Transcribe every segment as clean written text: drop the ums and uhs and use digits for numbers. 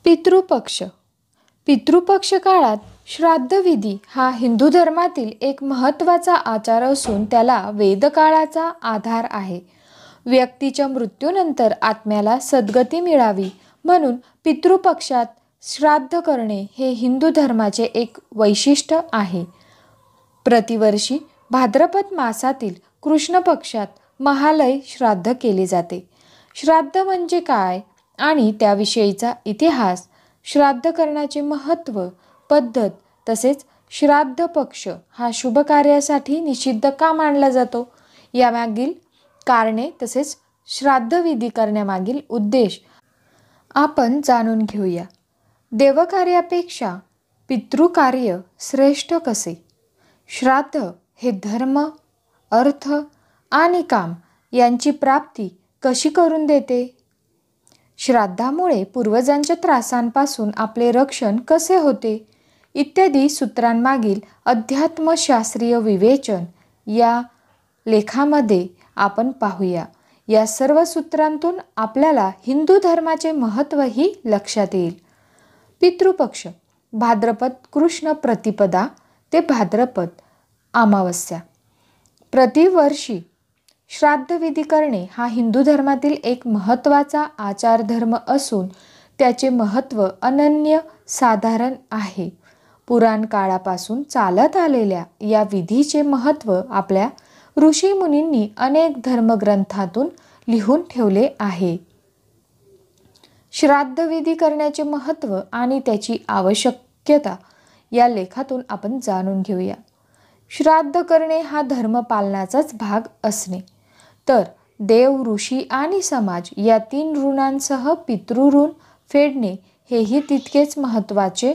पितृपक्ष. पितृपक्ष काळात श्राद्धविधी हा हिंदू धर्मातील एक महत्त्वाचा आचार असून त्याला वेदकाळाचा आधार आहे. व्यक्तीच्या मृत्यूनंतर आत्म्याला सद्गती मिळावी म्हणून पितृपक्षात श्राद्ध करणे हे हिंदू धर्माचे एक वैशिष्ट्य आहे. प्रतिवर्षी भाद्रपद मासातील कृष्ण पक्षात महालय श्राद्ध केले जाते. श्राद्ध म्हणजे काय आणि त्याविषयीचा इतिहास, श्राद्ध करण्याचे महत्त्व, पद्धत तसेच श्राद्ध पक्ष हा शुभ कार्यासाठी निषिद्ध का मानला जातो यामागील कारणे तसेच श्राद्धविधी करण्यामागील उद्देश आपण जाणून घेऊया. देवकार्यापेक्षा पितृकार्य श्रेष्ठ कसे? श्राद्ध हे धर्म, अर्थ आणि काम यांची प्राप्ती कशी करून देते? श्राद्धामुळे पूर्वजांच्या त्रासांपासून आपले रक्षण कसे होते इत्यादी सूत्रांमागील अध्यात्मशास्त्रीय विवेचन या लेखामध्ये आपण पाहूया. या सर्व सूत्रांतून आपल्याला हिंदू धर्माचे महत्त्वही लक्षात येईल. पितृपक्ष भाद्रपद कृष्ण प्रतिपदा ते भाद्रपद अमावस्या. प्रतिवर्षी श्राद्धविधी करणे हा हिंदू धर्मातील एक महत्त्वाचा आचारधर्म असून त्याचे महत्त्व अनन्य साधारण आहे. पुराण काळापासून चालत आलेल्या या विधीचे महत्त्व आपल्या ऋषीमुनींनी अनेक धर्मग्रंथातून लिहून ठेवले आहे. श्राद्धविधी करण्याचे महत्त्व आणि त्याची आवश्यकता या लेखातून आपण जाणून घेऊया. श्राद्ध करणे हा धर्मपालनाचाच भाग असणे, तर देव, ऋषी आणि समाज या तीन ऋणांसह पितृऋण फेडणे हेही तितकेच महत्त्वाचे.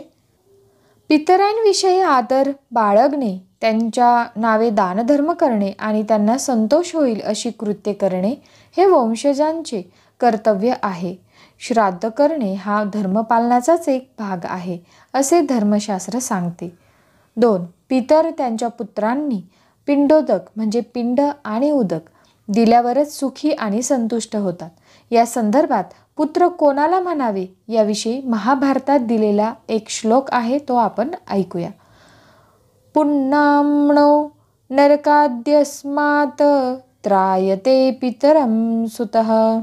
पितरांविषयी आदर बाळगणे, त्यांच्या नावे दानधर्म करणे आणि त्यांना संतोष होईल अशी कृत्ये करणे हे वंशजांचे कर्तव्य आहे. श्राद्ध करणे हा धर्मपालनाचाच एक भाग आहे असे धर्मशास्त्र सांगते. 2. पितर त्यांच्या पुत्रांनी पिंडोदक म्हणजे पिंड आणि उदक दिल्यावरच सुखी आणि संतुष्ट होतात. या संदर्भात पुत्र कोणाला म्हणावे याविषयी महाभारतात दिलेला एक श्लोक आहे, तो आपण ऐकूया. पुण्णाम्नो नरकाद्यस्मात् त्रायते पितरं सुतः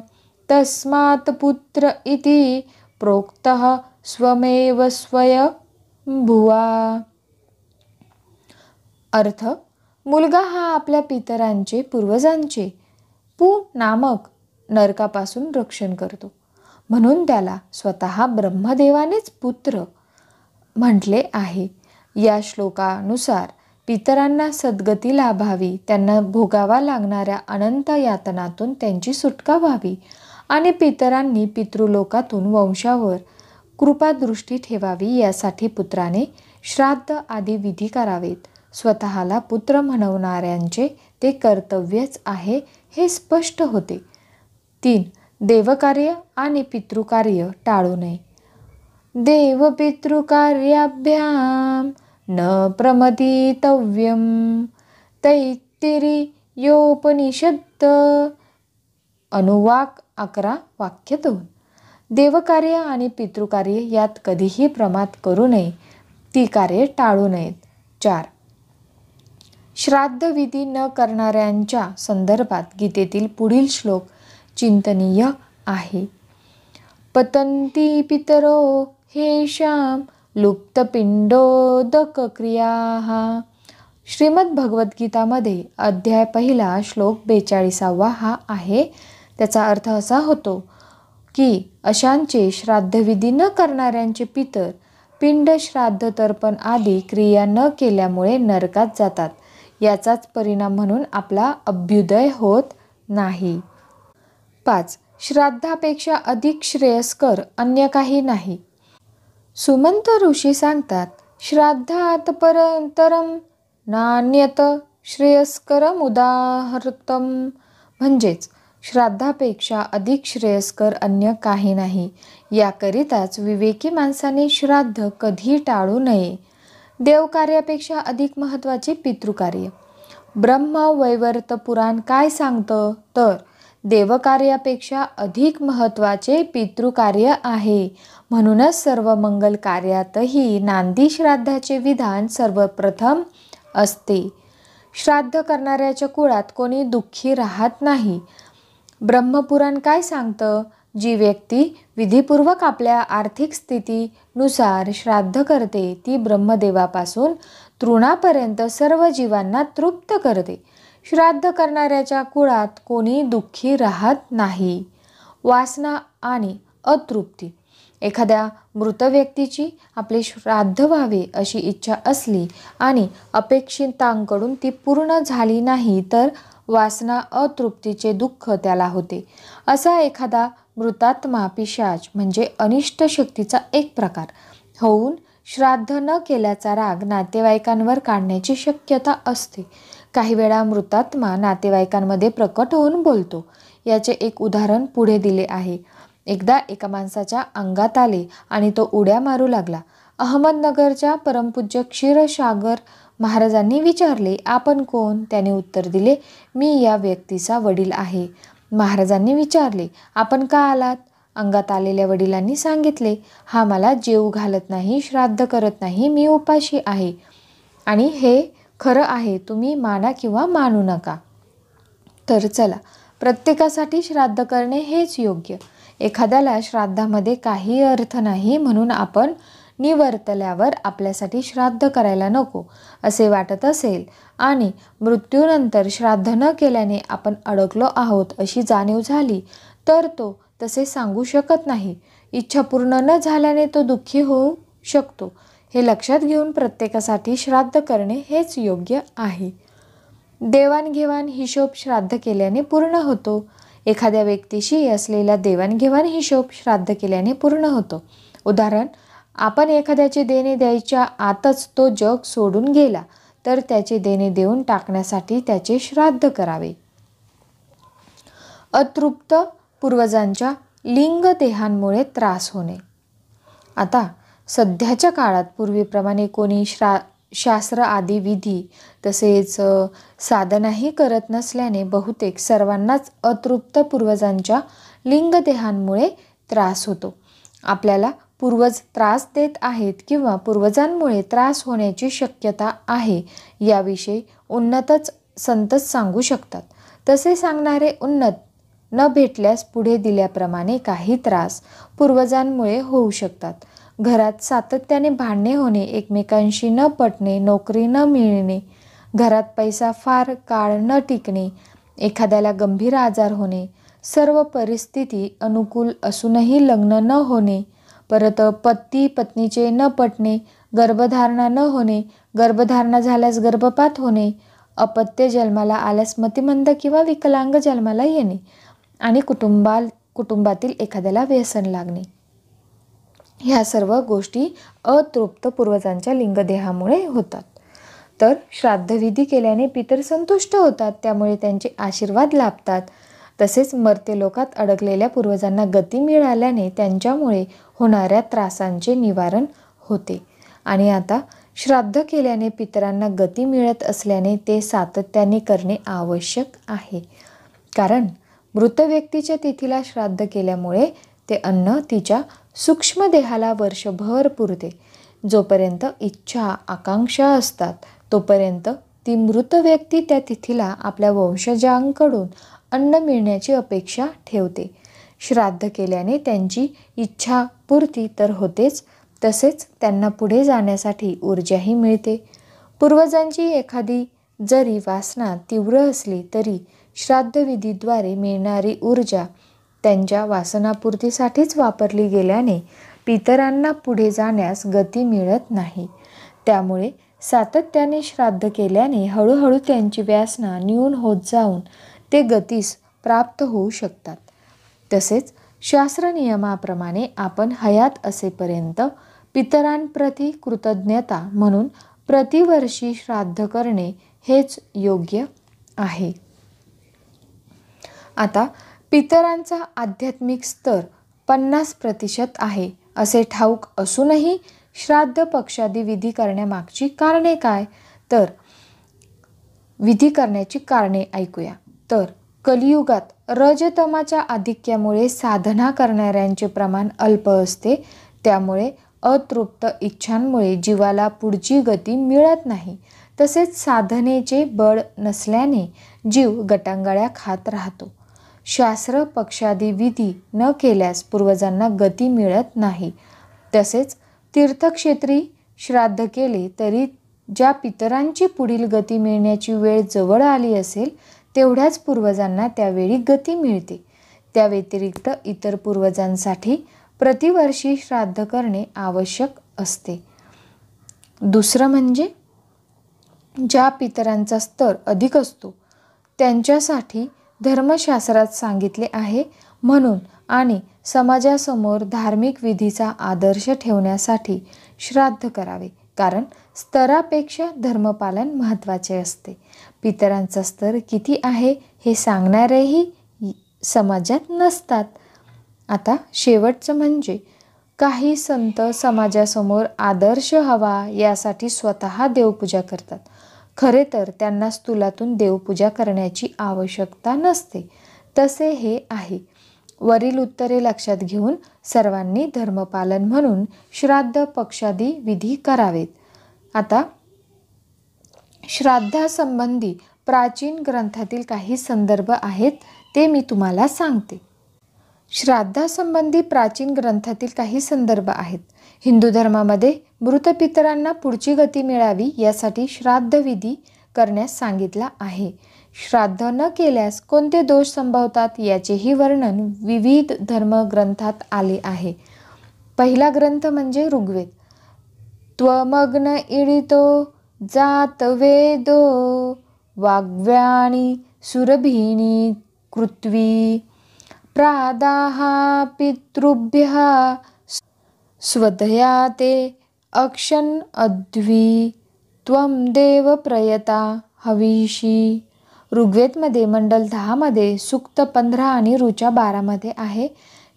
तस्मात् पुत्र इति प्रोक्तः स्वमेव स्वयंभुवा. अर्थ: मुलगा हा आपल्या पितरांचे पूर्वजांचे पू नामक नरकापासून रक्षण करतो, म्हणून त्याला स्वतः ब्रह्मदेवानेच पुत्र म्हटले आहे. या श्लोकानुसार पितरांना सद्गती लाभावी, त्यांना भोगावा लागणाऱ्या अनंत यातनातून त्यांची सुटका व्हावी आणि पितरांनी पितृलोकातून वंशावर कृपादृष्टी ठेवावी यासाठी पुत्राने श्राद्ध आदी विधी करावेत. स्वतःला पुत्र म्हणवणाऱ्यांचे ते कर्तव्यच आहे हे स्पष्ट होते. 3. देवकार्य आणि पितृकार्य टाळू नये. देव पितृकार्याभ्याम न प्रमदितव्यम. तैत्तिरीयोपनिषद अनुवाक 11 वाक्य 2. देवकार्य आणि पितृकार्य यात कधीही प्रमाद करू नये, ती कार्ये टाळू नयेत. 4. श्राद्धविधी न करणाऱ्यांच्या संदर्भात गीतेतील पुढील श्लोक चिंतनीय आहे. पतन्ति पितरो हेषां लुप्तपिंडोदकक्रियाः. श्रीमद भगवद्गीतामध्ये अध्याय 1 श्लोक 42 हा आहे. त्याचा अर्थ असा होतो की अशांचे श्राद्धविधी न करणाऱ्यांचे पितर पिंड, श्राद्ध, तर्पण आदी क्रिया न केल्यामुळे नरकात जातात. याचाच परिणाम म्हणून आपला अभ्युदय होत नाही. 5. श्राद्धापेक्षा अधिक श्रेयस्कर अन्य काही नाही. सुमंत ऋषी सांगतात, श्राद्धात परतरम नान्यत श्रेयस्करम उदाहरतम. म्हणजेच श्राद्धापेक्षा अधिक श्रेयस्कर अन्य काही नाही. याकरिताच विवेकी माणसाने श्राद्ध कधी टाळू नये. देवकार्यापेक्षा अधिक महत्त्वाचे पितृकार्य. ब्रह्मवैवर्त पुराण काय सांगतं तर देवकार्यापेक्षा अधिक महत्त्वाचे पितृकार्य आहे. म्हणूनच सर्व मंगल कार्यातही नांदी श्राद्धाचे विधान सर्वप्रथम असते. श्राद्ध करणाऱ्याच्या कुळात कोणी दुःखी राहत नाही. ब्रह्मपुराण काय सांगतं? जी व्यक्ती विधीपूर्वक आपल्या आर्थिक स्थितीनुसार श्राद्ध करते ती ब्रह्मदेवापासून तृणापर्यंत सर्व जीवांना तृप्त करते. श्राद्ध करणाऱ्याच्या कुळात कोणी दुःखी राहत नाही. वासना आणि अतृप्ती. एखाद्या मृत व्यक्तीची आपले श्राद्ध व्हावे अशी इच्छा असली आणि अपेक्षितांकडून ती पूर्ण झाली नाही तर वासना अतृप्तीचे दुःख त्याला होते. असा एखादा मृतात्मा पिशाच म्हणजे अनिष्ट शक्तीचा एक प्रकार होऊन श्राद्ध न केल्याचा राग नातेवाईकांवर काढण्याची शक्यता असते. काही वेळा मृतात्मा नातेवाईकांमध्ये प्रकट होऊन बोलतो. याचे एक उदाहरण पुढे दिले आहे. एकदा एका माणसाच्या अंगात आले आणि तो उड्या मारू लागला. अहमदनगरच्या परमपूज्य क्षीरसागर महाराजांनी विचारले, आपण कोण? त्याने उत्तर दिले, मी या व्यक्तीचा वडील आहे. महाराजांनी विचारले, आपण का आलात? अंगात आलेल्या वडिलांनी सांगितले, हा मला जेवू घालत नाही, श्राद्ध करत नाही, मी उपाशी आहे आणि हे खरं आहे, तुम्ही माना किंवा मानू नका. तर चला, प्रत्येकासाठी श्राद्ध करणे हेच योग्य. एखाद्याला श्राद्धामध्ये काही अर्थ नाही म्हणून आपण निवर्तल्यावर आपल्यासाठी श्राद्ध करायला नको असे वाटत असेल आणि मृत्यूनंतर श्राद्ध न केल्याने आपण अडकलो आहोत अशी जाणीव झाली तर तो तसे सांगू शकत नाही. इच्छा पूर्ण न झाल्याने तो दुःखी होऊ शकतो. हे लक्षात घेऊन प्रत्येकासाठी श्राद्ध करणे हेच योग्य आहे. देवाणघेवाण हिशोब श्राद्ध केल्याने पूर्ण होतो. एखाद्या व्यक्तीशी असलेला देवाणघेवाण हिशोब श्राद्ध केल्याने पूर्ण होतो. उदाहरण, आपण एखाद्याचे देणे द्यायच्या आतच तो जग सोडून गेला तर त्याचे देणे देऊन टाकण्यासाठी त्याचे श्राद्ध करावे. अतृप्त पूर्वजांच्या लिंगदेहांमुळे त्रास होणे. आता सध्याच्या काळात पूर्वीप्रमाणे कोणी शास्त्र आदी विधी तसेच साधनाही करत नसल्याने बहुतेक सर्वांनाच अतृप्त पूर्वजांच्या लिंगदेहांमुळे त्रास होतो. आपल्याला पूर्वज त्रास देत आहेत किंवा पूर्वजांमुळे त्रास होण्याची शक्यता आहे याविषयी उन्नतच संतच सांगू शकतात. तसे सांगणारे उन्नत न भेटल्यास पुढे दिल्याप्रमाणे काही त्रास पूर्वजांमुळे होऊ शकतात. घरात सातत्याने भांडणे होणे, एकमेकांशी न पटणे, नोकरी न मिळणे, घरात पैसा फार काळ न टिकणे, एखाद्याला गंभीर आजार होणे, सर्व परिस्थिती अनुकूल असूनही लग्न न होणे, परत पती पत्नीचे न पटणे, गर्भधारणा न होणे, गर्भधारणा झाल्यास गर्भपात होणे, अपत्य जन्माला आल्यास मतिमंद किंवा विकलांग जन्माला येणे आणि कुटुंबातील एखाद्याला व्यसन लागणे. ह्या सर्व गोष्टी अतृप्त पूर्वजांच्या लिंगदेहामुळे होतात. तर श्राद्धविधी केल्याने पितर संतुष्ट होतात, त्यामुळे त्यांचे आशीर्वाद लाभतात. तसेच मर्त्य लोकात अडकलेल्या पूर्वजांना गती मिळाल्याने त्यांच्यामुळे होणाऱ्या त्रासांचे निवारण होते. आणि आता श्राद्ध केल्याने पितरांना गती मिळत असल्याने ते सातत्याने करणे आवश्यक आहे. कारण मृत व्यक्तीच्या तिथीला श्राद्ध केल्यामुळे ते अन्न तिच्या सूक्ष्म देहाला वर्षभर पुरते. जोपर्यंत इच्छा आकांक्षा असतात तोपर्यंत ती मृत व्यक्ती त्या तिथीला आपल्या वंशजांकडून अन्न मिळण्याची अपेक्षा ठेवते. श्राद्ध केल्याने त्यांची इच्छा पूर्ती तर होतेच, तसेच त्यांना पुढे जाण्यासाठी ऊर्जाही मिळते. पूर्वजांची एखादी जरी वासना तीव्र असली तरी श्राद्धविधीद्वारे मिळणारी ऊर्जा त्यांच्या वासनापूर्तीसाठीच वापरली गेल्याने पितरांना पुढे जाण्यास गती मिळत नाही. त्यामुळे सातत्याने श्राद्ध केल्याने हळूहळू त्यांची वासना न्यून होत जाऊन ते गतीस प्राप्त होऊ शकतात. तसेच शास्त्रनियमाप्रमाणे आपण हयात असेपर्यंत पितरांप्रती कृतज्ञता म्हणून प्रतिवर्षी श्राद्ध करणे हेच योग्य आहे. आता पितरांचा आध्यात्मिक स्तर 50% आहे असे ठाऊक असूनही श्राद्ध पक्षादी विधी करण्यामागची कारणे काय? तर विधी करण्याची कारणे ऐकूया. तर कलियुगात रजतमाच्या आधिक्यामुळे साधना करणाऱ्यांचे प्रमाण अल्प असते. त्यामुळे अतृप्त इच्छांमुळे जीवाला पुढची गती मिळत नाही. तसेच साधनेचे बळ नसल्याने जीव गटांगळ्या खात राहतो. शास्त्र पक्षादी विधी न केल्यास पूर्वजांना गती मिळत नाही. तसेच तीर्थक्षेत्री श्राद्ध केले तरी ज्या पितरांची पुढील गती मिळण्याची वेळ जवळ आली असेल तेवढ्याच पूर्वजांना त्यावेळी गती मिळते. त्या व्यतिरिक्त इतर पूर्वजांसाठी प्रतिवर्षी श्राद्ध करणे आवश्यक असते. दुसरं म्हणजे ज्या पितरांचा स्तर अधिक असतो त्यांच्यासाठी धर्मशास्त्रात सांगितले आहे म्हणून आणि समाजासमोर धार्मिक विधीचा आदर्श ठेवण्यासाठी श्राद्ध करावे. कारण स्तरापेक्षा धर्मपालन महत्त्वाचे असते. पितरांचा स्तर किती आहे हे सांगणारेही समाजात नसतात. आता शेवटचं म्हणजे काही संत समाजासमोर आदर्श हवा यासाठी स्वतः देवपूजा करतात. खरे तर त्यांना स्थूलातून देवपूजा करण्याची आवश्यकता नसते. तसे हे आहे. वरील उत्तरे लक्षात घेऊन सर्वांनी धर्मपालन म्हणून श्राद्ध पक्षादी विधी करावेत. आता श्राद्धासंबंधी प्राचीन ग्रंथातील काही संदर्भ आहेत ते मी तुम्हाला सांगते. श्राद्धासंबंधी प्राचीन ग्रंथातील काही संदर्भ आहेत. हिंदू धर्मामध्ये मृत पितरांना पुढची गती मिळावी यासाठी श्राद्धविधी करण्यास सांगितला आहे. श्राद्ध न केल्यास कोणते दोष संभवतात याचेही वर्णन विविध धर्मग्रंथात आले आहे. पहिला ग्रंथ म्हणजे ऋग्वेद. त्वमग्न ईडितो जातवेदो वाग्व्याणी सुरभीनी कृत्वी प्रादाहा पितृभ्यः स्वदया ते अक्षन अध्वी त्वं देव प्रयता हविषी. ऋग्वेदमध्ये मंडल 10 मध्ये सूक्त 15 आणि ऋचा 12 मध्ये आहे.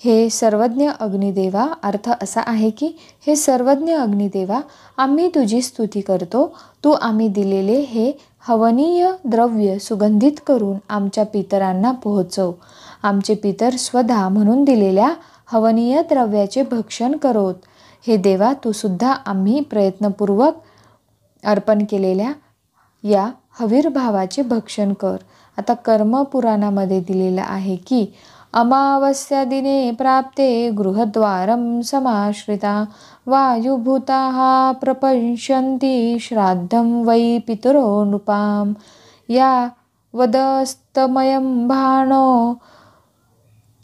हे सर्वज्ञ अग्निदेवा, अर्थ असा आहे की हे सर्वज्ञ अग्निदेवा, आम्ही तुझी स्तुती करतो. तू आम्ही दिलेले हे हवनीय द्रव्य सुगंधित करून आमच्या पितरांना पोहोचव. आमचे पितर स्वधा म्हणून दिलेल्या हवनीय द्रव्याचे भक्षण करोत. हे देवा, तू सुद्धा आम्ही प्रयत्नपूर्वक अर्पण केलेल्या या हवीरभावाचे भक्षण कर. आता कर्मपुराणामध्ये दिलेलं आहे की अमावस्या दिने प्राप्ते गृहद्वारं समाश्रिता वायुभूताः प्रपश्यन्ति श्राद्धं वै पितरो नृपां या वदस्तमयं भानो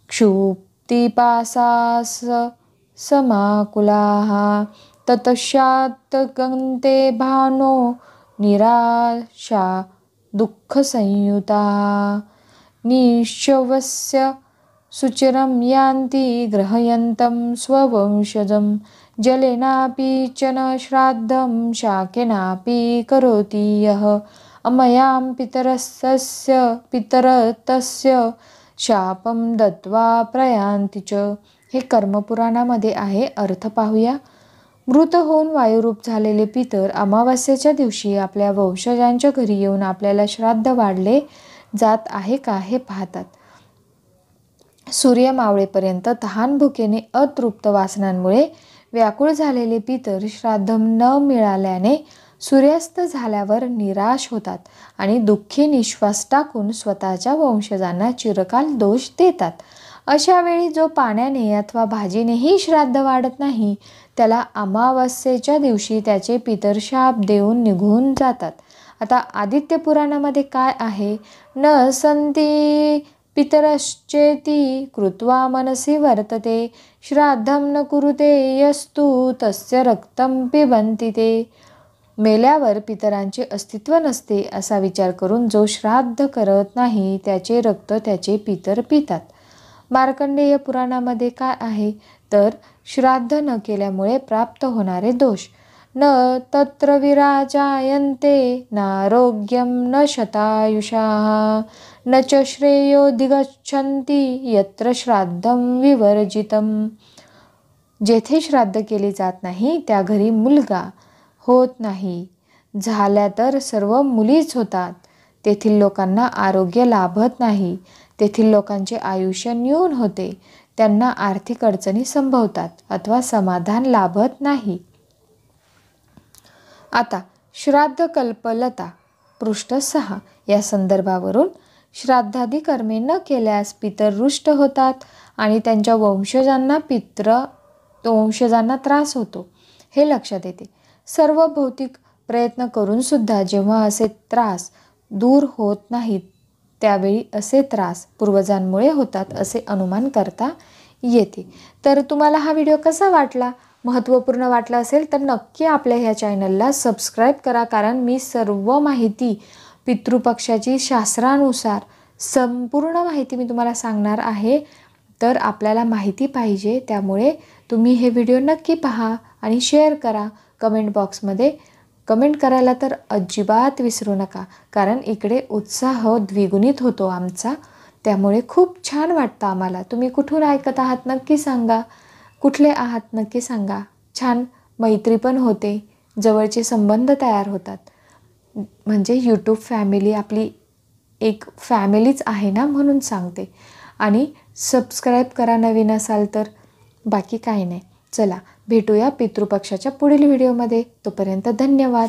क्षुप्तिपासास समाकुलाः ततश्चात्तगन्ते भानो निराशा दुःखसंयुता निश्चवस्य सुचिरं यान्ति ग्रहयन्तं स्ववंशजं जलेनापि च न श्राद्धं शाकेनापि करोति यः अमयां पितरतस्य शापं दत्वा प्रयान्ति च. हे कर्मपुराणामध्ये आहे. अर्थ पाहूया. मृत होऊन वायुरूप झालेले पितर अमावास्येच्या दिवशी आपल्या वंशजांच्या घरी येऊन आपल्याला श्राद्ध वाढले जात आहे का हे पाहतात. सूर्य मावळेपर्यंत तहान भुकेने अतृप्त वासनांमुळे व्याकुळ झालेले पितर श्राद्ध न मिळाल्याने सूर्यास्त झाल्यावर निराश होतात आणि दुःखी निश्वास टाकून स्वतःच्या वंशजांना चिरकाल दोष देतात. अशा वेळी जो पाण्याने अथवा भाजीनेही श्राद्ध वाढत नाही त्याला अमावस्येच्या दिवशी त्याचे पितर शाप देऊन निघून जातात. आता आदित्य पुराणामध्ये काय आहे? न संती पितरश्चेती कृत्वा मनसी वर्तते श्राद्धं न कुरुते यस्तु तस्य रक्तं पिबन्ति ते. मेल्यावर पितरांचे अस्तित्व नसते असा विचार करून जो श्राद्ध करत नाही त्याचे रक्त त्याचे पितर पितात. मार्कंडेय पुराणामध्ये काय आहे? तर श्राद्ध न केल्यामुळे प्राप्त होणारे दोष. न तत्र विराजायन्ते नारोग्यं न शतायुषाः न च श्रेयोधिगच्छन्ति यत्र श्राद्धं विवर्जितं. जेथे श्राद्ध केले जात नाही त्या घरी मुलगा होत नाही. झाल्या तर सर्व मुलीच होतात. तेथील लोकांना आरोग्य लाभत नाही. तेथील लोकांचे आयुष्य न्यून होते, त्यांना आर्थिक अडचणी संभवतात अथवा समाधान लाभत नाही. आता श्राद्ध कल्पलता पृष्ठ 6 या संदर्भावरून श्राद्धादी कर्मे न केल्यास पितर रुष्ट होतात आणि त्यांच्या वंशजांना त्रास होतो हे लक्षात येते. सर्व भौतिक प्रयत्न करून सुद्धा जेव्हा असे त्रास दूर होत नाहीत त्यावेळी असे त्रास पूर्वजांमुळे होतात असे अनुमान करता येते. तर तुम्हाला हा व्हिडिओ कसा वाटला? महत्त्वपूर्ण वाटला असेल तर नक्की आपल्या ह्या चॅनलला सबस्क्राईब करा, कारण मी सर्व माहिती पितृपक्षाची शास्त्रानुसार संपूर्ण माहिती मी तुम्हाला सांगणार आहे. तर आपल्याला माहिती पाहिजे, त्यामुळे तुम्ही हे व्हिडिओ नक्की पहा आणि शेअर करा. कमेंट बॉक्समध्ये कमेंट करायला तर अजिबात विसरू नका, कारण इकडे उत्साह द्विगुणित होतो आमचा. त्यामुळे खूप छान वाटतं आम्हाला. तुम्ही कुठून ऐकत आहात नक्की सांगा, कुठले आहात नक्की सांगा. छान मैत्री पण होते, जवळचे संबंध तयार होतात. म्हणजे यूट्यूब फॅमिली आपली एक फॅमिलीच आहे ना, म्हणून सांगते. आणि सबस्क्राईब करा नवीन असाल तर. बाकी काही नाही. चला भेटूया पितृपक्षाच्या पुढील व्हिडिओमध्ये. तोपर्यंत धन्यवाद.